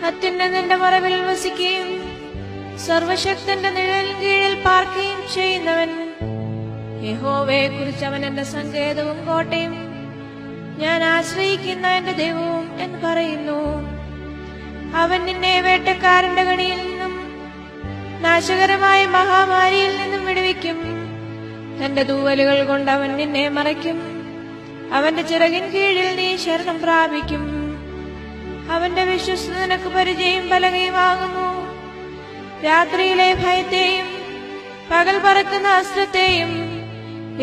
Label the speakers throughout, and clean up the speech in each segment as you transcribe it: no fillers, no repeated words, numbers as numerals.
Speaker 1: അത്യുന്നതന്റെ മറവിൽ വസിക്കുകയും സർവശക്തന്റെ നിഴൽ കീഴിൽ പാർക്കുകയും ചെയ്യുന്നവൻ. യഹോവയെ കുറിച്ച് അവൻ എന്റെ സങ്കേതവും കോട്ടയും ഞാൻ ആശ്രയിക്കുന്ന എന്റെ ദൈവവും എന്ന് പറയുന്നു. അവൻ നിന്നെ വേട്ടക്കാരന്റെ കണിയിൽ നിന്നും നാശകരമായ മഹാമാരിയിൽ നിന്നും വിടുവിക്കും. തന്റെ തൂവലുകൾ കൊണ്ട് അവൻ നിന്നെ മറയ്ക്കും. അവന്റെ ചിറകിൻ കീഴിൽ നീ ശരണം പ്രാപിക്കും. അവന്റെ വിശ്വസ്തത നിനക്ക് പരിചയം പലകയുമാകുന്നു. രാത്രിയിലെ ഭയത്തെയും പകൽ പറക്കുന്ന അസ്ത്രത്തെയും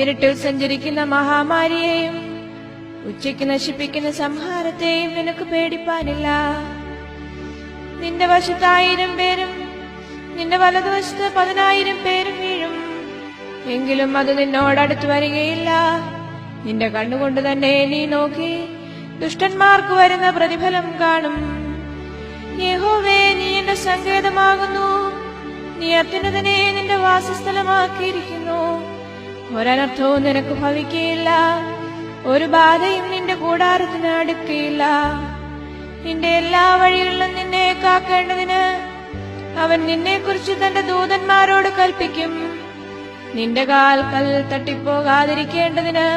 Speaker 1: ഇരുട്ടിൽ സഞ്ചരിക്കുന്ന മഹാമാരിയെയും ഉച്ചയ്ക്ക് നശിപ്പിക്കുന്ന സംഹാരത്തെയും നിനക്ക് പേടിപ്പാനില്ല. നിന്റെ വശത്ത് 1000 പേരും നിന്റെ വലതുവശത്ത് 10,000 പേരും വീഴും, എങ്കിലും അത് നിന്നോടടുത്ത് വരികയില്ല. നിന്റെ കണ്ണുകൊണ്ട് തന്നെ നീ നോക്കി ദുഷ്ടന്മാർക്ക് വരുന്ന പ്രതിഫലം കാണും. യഹോവേ, നീ എന്റെ സങ്കേതമാകുന്നു. നീ അത്യുന്നതനെ നിന്റെ വാസസ്ഥലമാക്കിയിരിക്കുന്നു. ഒരനർത്ഥവും നിനക്ക് ഭവിക്കുകയില്ല, ഒരു ബാധയും നിന്റെ കൂടാരത്തിന് അടുക്കുകയില്ല. നിന്റെ എല്ലാ വഴികളിലും നിന്നെ കാക്കേണ്ടതിന് അവൻ നിന്നെക്കുറിച്ച് തന്റെ ദൂതന്മാരോട് കൽപ്പിക്കും. നിന്റെ കാൽ കല്ലിൽ തട്ടിപ്പോകാതിരിക്കേണ്ടതിന്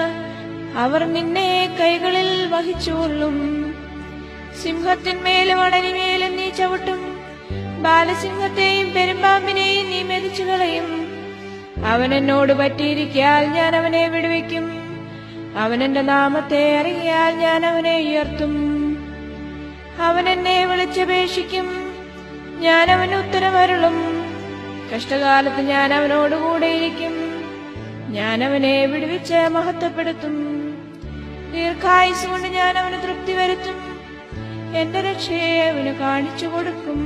Speaker 1: അവർ നിന്നെ കൈകളിൽ വഹിച്ചുകൊള്ളും. സിംഹത്തിന്മേലും അണലിമേലും നീ ചവിട്ടും. ബാലസിംഹത്തെയും പെരുമ്പാമ്പിനെയും നീ മെതിച്ചു കളയും. അവൻ എന്നോട് പറ്റിയിരിക്കാൽ ഞാൻ അവനെ വിടുവിക്കും. അവൻ എന്റെ നാമത്തെ അറിയാൽ ഞാൻ അവനെ ഉയർത്തും. അവൻ എന്നെ വിളിച്ചപേക്ഷിക്കും, ഞാൻ അവന് ഉത്തരമരുളും. കഷ്ടകാലത്ത് ഞാൻ അവനോടുകൂടെയിരിക്കും. ഞാൻ അവനെ വിടുവിച്ച് മഹത്വപ്പെടുത്തും. ദീർഘായുസ് കൊണ്ട് ഞാൻ അവന് തൃപ്തി വരുത്തും. എന്റെ രക്ഷയെ അവന് കാണിച്ചു കൊടുക്കും.